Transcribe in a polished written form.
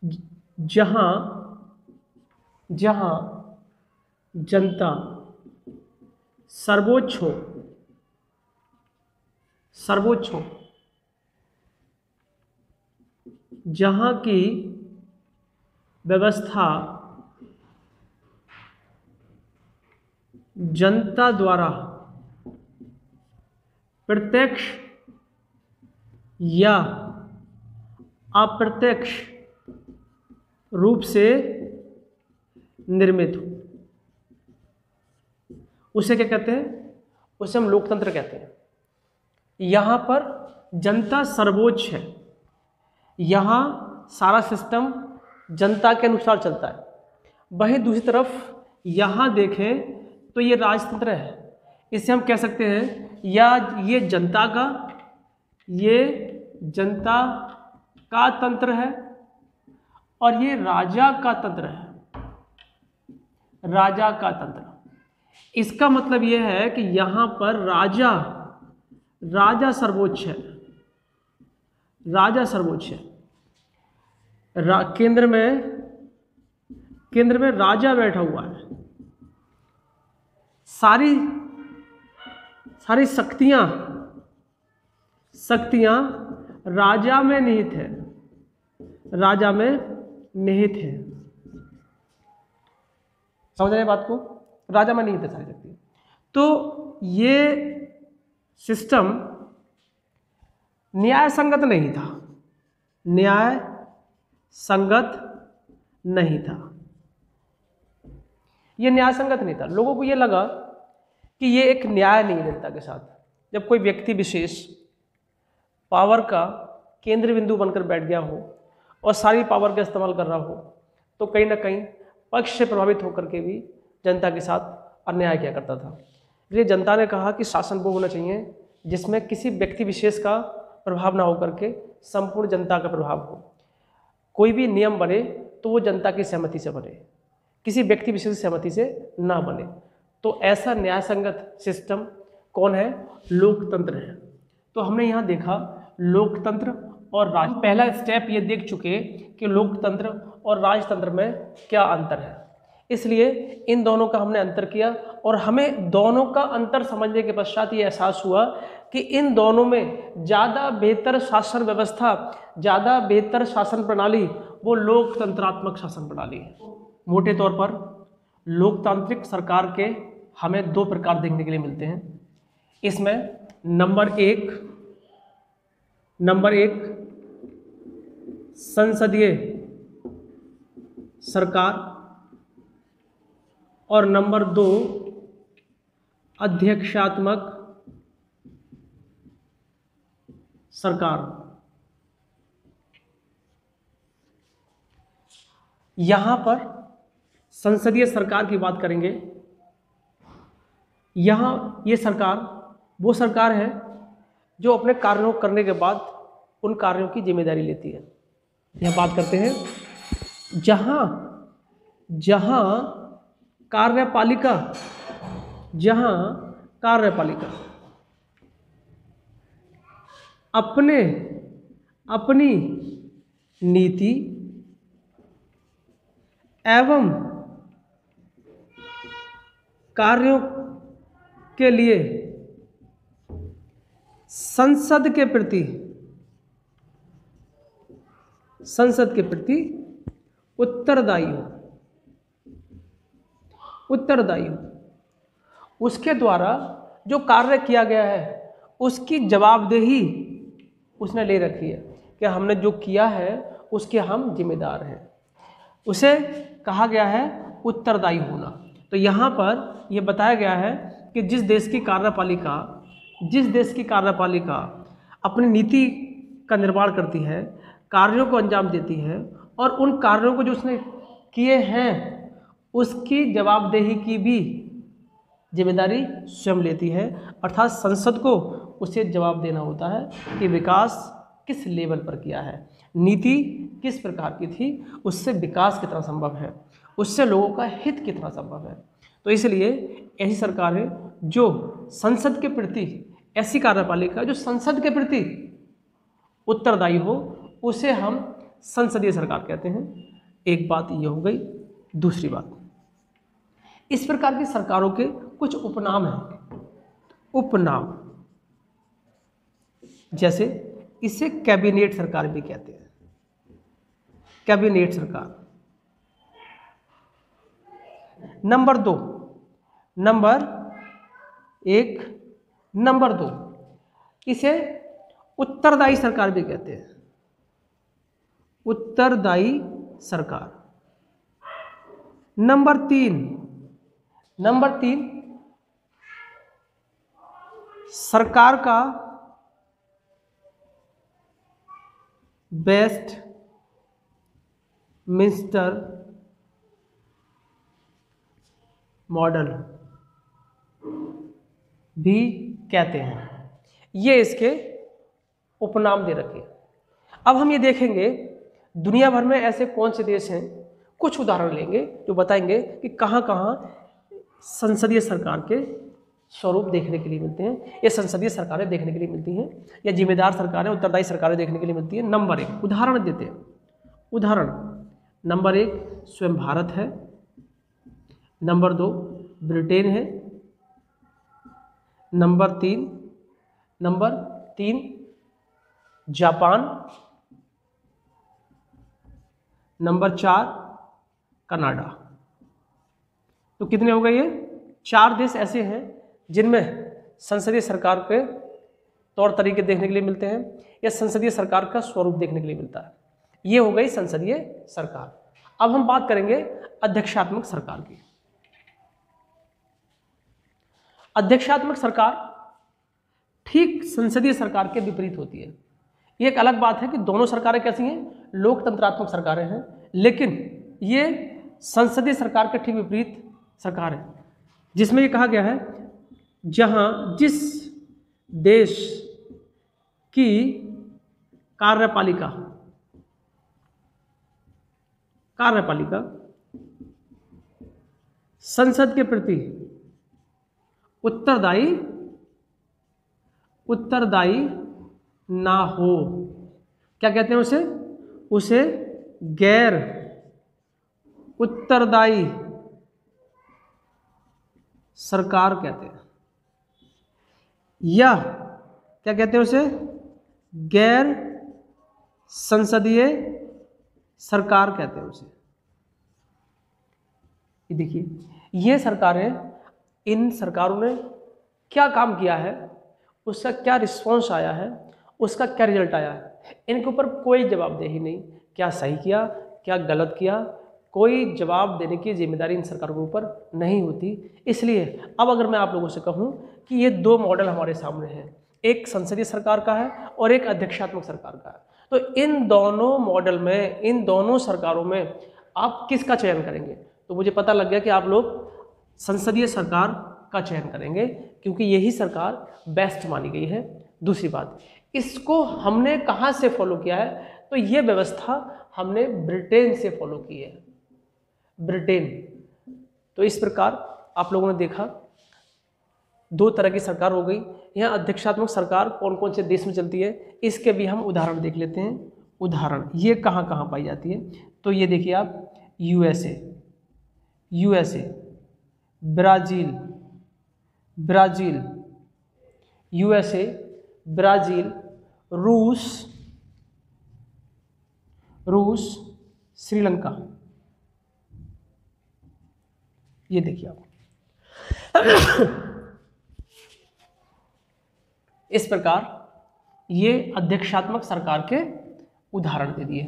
जहां जहां जनता सर्वोच्च हो, जहां की व्यवस्था जनता द्वारा प्रत्यक्ष या अप्रत्यक्ष रूप से निर्मित हो, उसे क्या कहते हैं? उसे हम लोकतंत्र कहते हैं। यहां पर जनता सर्वोच्च है, यहां सारा सिस्टम जनता के अनुसार चलता है। वहीं दूसरी तरफ यहां देखें तो ये राजतंत्र है। इसे हम कह सकते हैं या ये जनता का तंत्र है और ये राजा का तंत्र है, राजा का तंत्र। इसका मतलब यह है कि यहां पर राजा सर्वोच्च है, राजा सर्वोच्च है। केंद्र में राजा बैठा हुआ है। सारी शक्तियां राजा में निहित है, राजा में निहित है। समझ रहे बात को? राजा में निहित है सारी शक्तियां। तो ये सिस्टम न्याय संगत नहीं था, न्याय संगत नहीं था, ये न्याय संगत नहीं था। लोगों को ये लगा कि ये एक न्याय नहीं है जनता के साथ। जब कोई व्यक्ति विशेष पावर का केंद्र बिंदु बनकर बैठ गया हो और सारी पावर का इस्तेमाल कर रहा हो, तो कहीं ना कहीं पक्ष से प्रभावित होकर के भी जनता के साथ अन्याय किया करता था। इसलिए जनता ने कहा कि शासन वो होना चाहिए जिसमें किसी व्यक्ति विशेष का प्रभाव ना होकर के संपूर्ण जनता का प्रभाव हो। कोई भी नियम बने तो वो जनता की सहमति से बने, किसी व्यक्ति विशेष की सहमति से ना बने। तो ऐसा न्याय संगत सिस्टम कौन है? लोकतंत्र है। तो हमने यहाँ देखा लोकतंत्र और राज। पहला स्टेप ये देख चुके कि लोकतंत्र और राजतंत्र में क्या अंतर है। इसलिए इन दोनों का हमने अंतर किया और हमें दोनों का अंतर समझने के पश्चात ये एहसास हुआ कि इन दोनों में ज़्यादा बेहतर शासन व्यवस्था, ज़्यादा बेहतर शासन प्रणाली वो लोकतंत्रात्मक शासन प्रणाली है। मोटे तौर पर लोकतांत्रिक सरकार के हमें दो प्रकार देखने के लिए मिलते हैं। इसमें नंबर एक संसदीय सरकार और नंबर 2 अध्यक्षात्मक सरकार। यहां पर संसदीय सरकार की बात करेंगे। यहां ये सरकार वो सरकार है जो अपने कार्यों करने के बाद उन कार्यों की जिम्मेदारी लेती है। यह बात करते हैं जहां कार्यपालिका अपनी नीति एवं कार्यों के लिए संसद के प्रति उत्तरदायी हो। उसके द्वारा जो कार्य किया गया है उसकी जवाबदेही उसने ले रखी है कि हमने जो किया है उसके हम जिम्मेदार हैं। उसे कहा गया है उत्तरदायी होना। तो यहाँ पर यह बताया गया है कि जिस देश की कार्यपालिका अपनी नीति का निर्माण करती है, कार्यों को अंजाम देती है और उन कार्यों को जो उसने किए हैं उसकी जवाबदेही की भी जिम्मेदारी स्वयं लेती है। अर्थात संसद को उसे जवाब देना होता है कि विकास किस लेवल पर किया है, नीति किस प्रकार की थी, उससे विकास कितना संभव है, उससे लोगों का हित कितना संभव है। तो इसलिए ऐसी सरकारें जो संसद के प्रति, ऐसी कार्यपालिका जो संसद के प्रति उत्तरदायी हो, उसे हम संसदीय सरकार कहते हैं। एक बात ये हो गई। दूसरी बात, इस प्रकार की सरकारों के कुछ उपनाम हैं। उपनाम, जैसे इसे कैबिनेट सरकार भी कहते हैं। कैबिनेट सरकार। नंबर 2, नंबर 1, नंबर 2, इसे उत्तरदायी सरकार भी कहते हैं। उत्तरदायी सरकार। नंबर 3 सरकार का बेस्ट मिनिस्टर मॉडल भी कहते हैं। ये इसके उपनाम दे रखे। अब हम ये देखेंगे दुनिया भर में ऐसे कौन से देश हैं, कुछ उदाहरण लेंगे जो बताएंगे कि कहाँ कहाँ संसदीय सरकार के स्वरूप देखने के लिए मिलते हैं, या संसदीय सरकारें देखने के लिए मिलती हैं, या जिम्मेदार सरकारें, उत्तरदायी सरकारें देखने के लिए मिलती हैं। नंबर 1 उदाहरण देते हैं। उदाहरण नंबर 1 स्वयं भारत है। नंबर 2 ब्रिटेन है। Number 3 Japan. Number 4 Canada. तो कितने हो गए? ये 4 देश ऐसे हैं जिनमें संसदीय सरकार के तौर तरीके देखने के लिए मिलते हैं, या संसदीय सरकार का स्वरूप देखने के लिए मिलता है। ये हो गई संसदीय सरकार। अब हम बात करेंगे अध्यक्षात्मक सरकार की। अध्यक्षात्मक सरकार ठीक संसदीय सरकार के विपरीत होती है। ये एक अलग बात है कि दोनों सरकारें कैसी हैं, लोकतंत्रात्मक सरकारें हैं, लेकिन ये संसदीय सरकार के ठीक विपरीत सरकार है, जिसमें ये कहा गया है जहां जिस देश की कार्यपालिका संसद के प्रति उत्तरदायी ना हो, क्या कहते हैं उसे गैर उत्तरदायी सरकार कहते हैं, या क्या कहते हैं उसे गैर संसदीय सरकार कहते हैं उसे। ये देखिए, ये सरकारें, इन सरकारों ने क्या काम किया है, उसका क्या रिस्पॉन्स आया है, उसका क्या रिजल्ट आया है, इनके ऊपर कोई जवाबदेही नहीं। क्या सही किया, क्या गलत किया, कोई जवाब देने की जिम्मेदारी इन सरकारों के ऊपर नहीं होती। इसलिए अब अगर मैं आप लोगों से कहूँ कि ये 2 मॉडल हमारे सामने हैं, एक संसदीय सरकार का है और एक अध्यक्षात्मक सरकार का है, तो इन दोनों मॉडल में, इन दोनों सरकारों में आप किसका चयन करेंगे? तो मुझे पता लग गया कि आप लोग संसदीय सरकार का चयन करेंगे, क्योंकि यही सरकार बेस्ट मानी गई है। दूसरी बात, इसको हमने कहाँ से फॉलो किया है? तो ये व्यवस्था हमने ब्रिटेन से फॉलो की है। ब्रिटेन। तो इस प्रकार आप लोगों ने देखा 2 तरह की सरकार हो गई। यहाँ अध्यक्षात्मक सरकार कौन कौन से देश में चलती है, इसके भी हम उदाहरण देख लेते हैं। उदाहरण ये कहाँ कहाँ पाई जाती है? तो ये देखिए आप, यूएसए, ब्राज़ील, यूएसए, ब्राज़ील, रूस, श्रीलंका। ये देखिए आप इस प्रकार ये अध्यक्षात्मक सरकार के उदाहरण दे दिए।